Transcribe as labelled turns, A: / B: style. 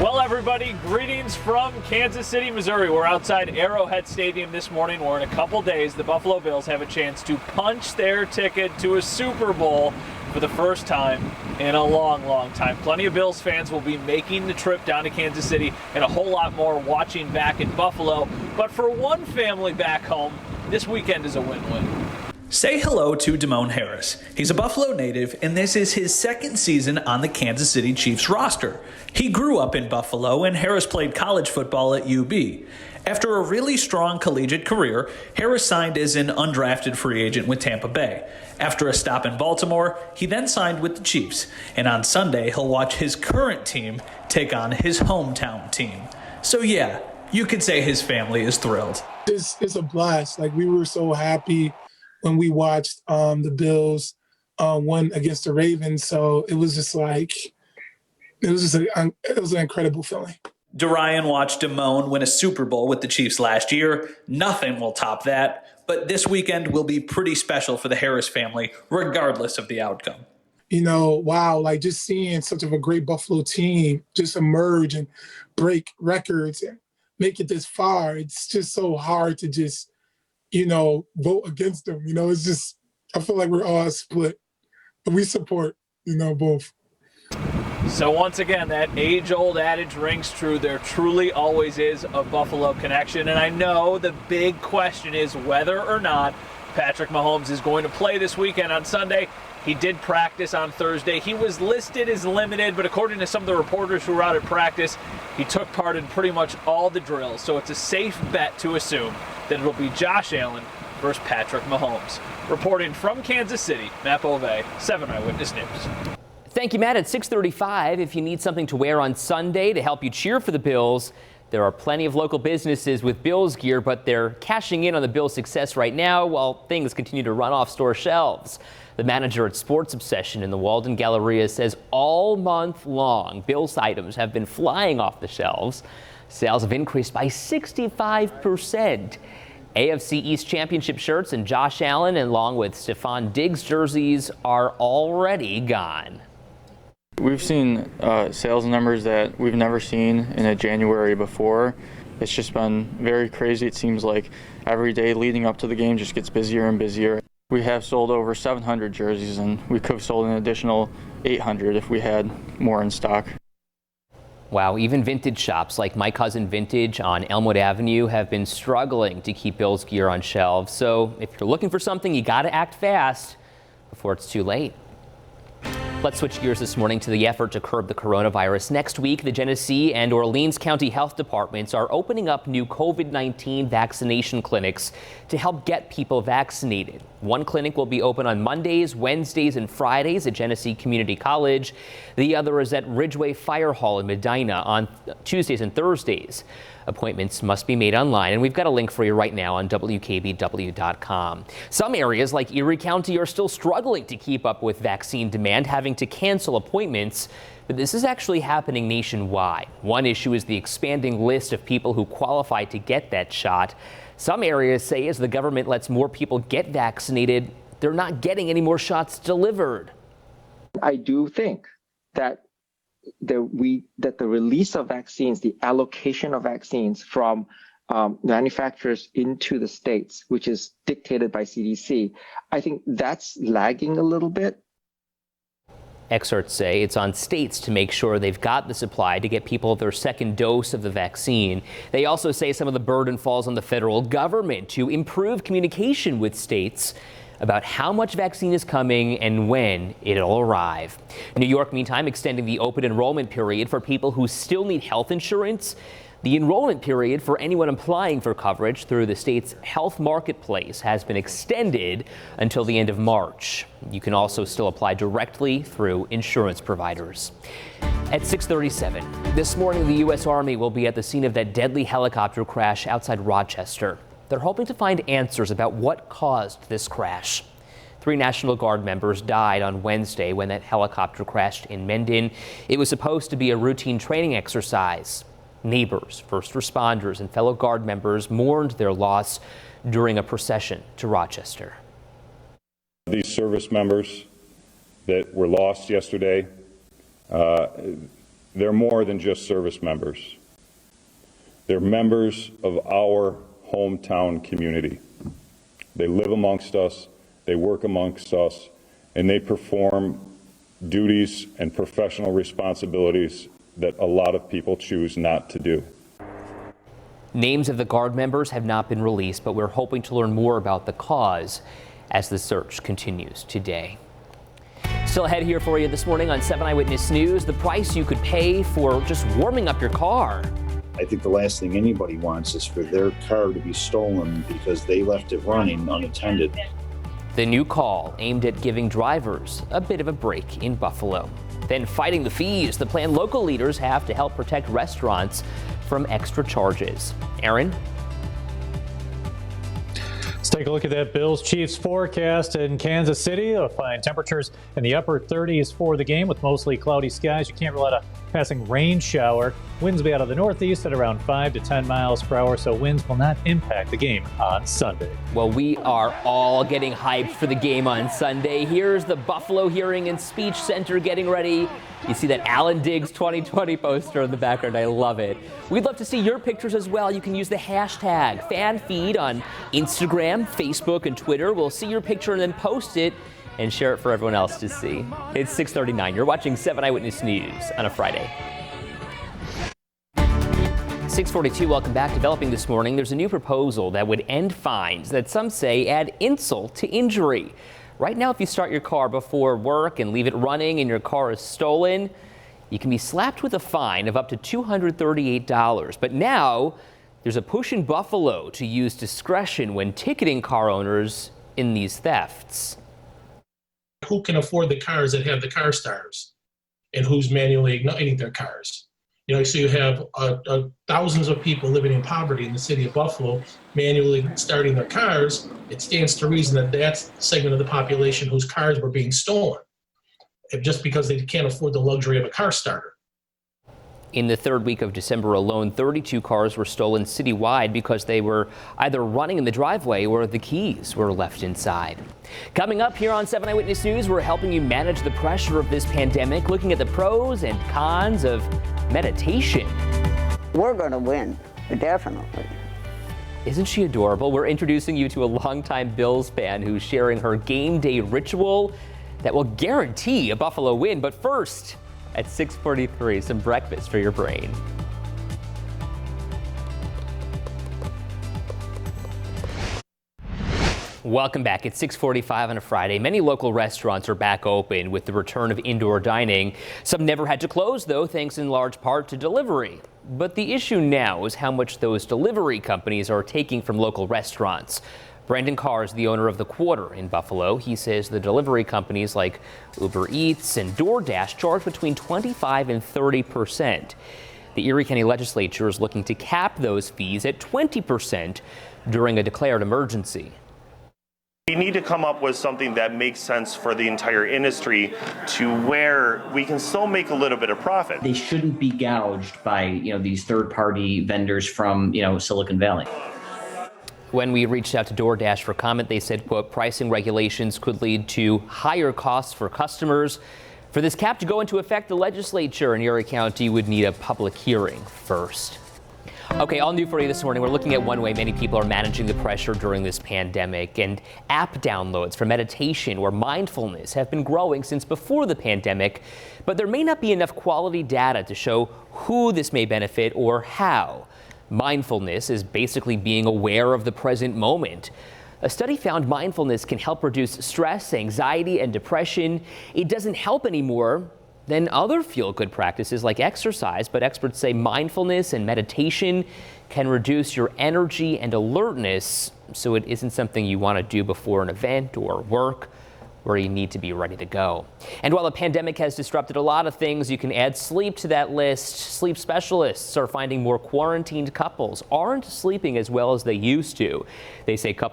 A: Well, everybody, greetings from Kansas City, Missouri. We're outside Arrowhead Stadium this morning, where in a couple days the Buffalo Bills have a chance to punch their ticket to a Super Bowl for the first time in a long, long time. Plenty of Bills fans will be making the trip down to Kansas City, and a whole lot more watching back in Buffalo. But for one family back home, this weekend is a win-win.
B: Say hello to Demone Harris. He's a Buffalo native, and this is his second season on the Kansas City Chiefs roster. He grew up in Buffalo, and Harris played college football at UB. After a really strong collegiate career, Harris signed as an undrafted free agent with Tampa Bay. After a stop in Baltimore, he then signed with the Chiefs, and on Sunday, he'll watch his current team take on his hometown team. So yeah, you could say his family is thrilled.
C: It's a blast. Like, we were so happy when we watched the Bills won against the Ravens. So it was just like, it was an incredible feeling.
B: Dorian watched Demone win a Super Bowl with the Chiefs last year. Nothing will top that, but this weekend will be pretty special for the Harris family, regardless of the outcome.
C: You know, wow, like just seeing such of a great Buffalo team just emerge and break records and make it this far. It's just so hard to just, you know, vote against them. You know, it's just, I feel like we're all split, but we support, you know, both.
A: So once again, that age-old adage rings true. There truly always is a Buffalo connection. And I know the big question is whether or not Patrick Mahomes is going to play this weekend on Sunday. He did practice on Thursday. He was listed as limited, but according to some of the reporters who were out at practice, he took part in pretty much all the drills. So it's a safe bet to assume that it'll be Josh Allen versus Patrick Mahomes. Reporting from Kansas City, Matt Bove, 7 Eyewitness News.
D: Thank you, Matt. At 6:35, if you need something to wear on Sunday to help you cheer for the Bills, there are plenty of local businesses with Bills gear, but they're cashing in on the Bills' success right now while things continue to run off store shelves. The manager at Sports Obsession in the Walden Galleria says all month long, Bills items have been flying off the shelves. Sales have increased by 65%. AFC East Championship shirts and Josh Allen, along with Stephon Diggs jerseys, are already gone.
E: We've seen sales numbers that we've never seen in a January before. It's just been very crazy. It seems like every day leading up to the game just gets busier and busier. We have sold over 700 jerseys, and we could have sold an additional 800 if we had more in stock.
D: Wow, even vintage shops like My Cousin Vintage on Elmwood Avenue have been struggling to keep Bills gear on shelves. So if you're looking for something, you got to act fast before it's too late. Let's switch gears this morning to the effort to curb the coronavirus. Next week, the Genesee and Orleans County Health Departments are opening up new COVID-19 vaccination clinics to help get people vaccinated. One clinic will be open on Mondays, Wednesdays, and Fridays at Genesee Community College. The other is at Ridgeway Fire Hall in Medina on Tuesdays and Thursdays. Appointments must be made online, and we've got a link for you right now on WKBW.com. Some areas like Erie County are still struggling to keep up with vaccine demand, having to cancel appointments. But this is actually happening nationwide. One issue is the expanding list of people who qualify to get that shot. Some areas say as the government lets more people get vaccinated, they're not getting any more shots delivered.
F: I do think that the release of vaccines, the allocation of vaccines from manufacturers into the states, which is dictated by CDC, I think that's lagging a little bit.
D: Experts say it's on states to make sure they've got the supply to get people their second dose of the vaccine. They also say some of the burden falls on the federal government to improve communication with states about how much vaccine is coming and when it'll arrive. New York, meantime, extending the open enrollment period for people who still need health insurance. The enrollment period for anyone applying for coverage through the state's health marketplace has been extended until the end of March. You can also still apply directly through insurance providers. At 6:37 this morning, the U.S. Army will be at the scene of that deadly helicopter crash outside Rochester. They're hoping to find answers about what caused this crash. 3 National Guard members died on Wednesday when that helicopter crashed in Mendon. It was supposed to be a routine training exercise. Neighbors, first responders, and fellow Guard members mourned their loss during a procession to Rochester.
G: These service members that were lost yesterday, They're more than just service members. They're members of our hometown community. They live amongst us, they work amongst us, and they perform duties and professional responsibilities that a lot of people choose not to do.
D: Names of the Guard members have not been released, but we're hoping to learn more about the cause as the search continues today. Still ahead here for you this morning on 7 Eyewitness News, the price you could pay for just warming up your car.
H: I think the last thing anybody wants is for their car to be stolen because they left it running unattended.
D: The new call aimed at giving drivers a bit of a break in Buffalo. Then fighting the fees the plan local leaders have to help protect restaurants from extra charges. Aaron?
I: Let's take a look at that Bills-Chiefs forecast in Kansas City. You'll find temperatures in the upper 30s for the game with mostly cloudy skies. You can't rule out a passing rain shower. Winds will be out of the northeast at around 5 to 10 miles per hour, so winds will not impact the game on Sunday.
D: Well, we are all getting hyped for the game on Sunday. Here's the Buffalo Hearing and Speech Center getting ready. You see that Alan Diggs 2020 poster in the background. I love it. We'd love to see your pictures as well. You can use the hashtag FanFeed on Instagram, Facebook, and Twitter. We'll see your picture and then post it and share it for everyone else to see. It's 6:39. You're watching 7 Eyewitness News on a Friday. 6:42, welcome back. Developing this morning, there's a new proposal that would end fines that some say add insult to injury. Right now, if you start your car before work and leave it running and your car is stolen, you can be slapped with a fine of up to $238. But now there's a push in Buffalo to use discretion when ticketing car owners in these thefts.
J: Who can afford the cars that have the car starters and who's manually igniting their cars? You know, so you have thousands of people living in poverty in the city of Buffalo manually starting their cars. It stands to reason that that's the segment of the population whose cars were being stolen, just because they can't afford the luxury of a car starter.
D: In the third week of December alone, 32 cars were stolen citywide because they were either running in the driveway or the keys were left inside. Coming up here on 7 Eyewitness News, we're helping you manage the pressure of this pandemic, looking at the pros and cons of meditation.
K: We're going to win, definitely.
D: Isn't she adorable? We're introducing you to a longtime Bills fan who's sharing her game day ritual that will guarantee a Buffalo win. But first, at 6:43, some breakfast for your brain. Welcome back. It's 6:45 on a Friday. Many local restaurants are back open with the return of indoor dining. Some never had to close, though, thanks in large part to delivery. But the issue now is how much those delivery companies are taking from local restaurants. Brandon Carr is the owner of the Quarter in Buffalo. He says the delivery companies like Uber Eats and DoorDash charge between 25% and 30%. The Erie County Legislature is looking to cap those fees at 20% during a declared emergency.
L: We need to come up with something that makes sense for the entire industry to where we can still make a little bit of profit.
M: They shouldn't be gouged by, these third-party vendors from, Silicon Valley.
D: When we reached out to DoorDash for comment, they said, quote, pricing regulations could lead to higher costs for customers. For this cap to go into effect, the legislature in Erie County would need a public hearing first. Okay, all new for you this morning. We're looking at one way many people are managing the pressure during this pandemic, and app downloads for meditation or mindfulness have been growing since before the pandemic, but there may not be enough quality data to show who this may benefit or how. Mindfulness is basically being aware of the present moment. A study found mindfulness can help reduce stress, anxiety, and depression. It doesn't help anymore than other feel-good practices like exercise, but experts say mindfulness and meditation can reduce your energy and alertness, so it isn't something you want to do before an event or work where you need to be ready to go. And while the pandemic has disrupted a lot of things, you can add sleep to that list. Sleep specialists are finding more quarantined couples aren't sleeping as well as they used to. They say couples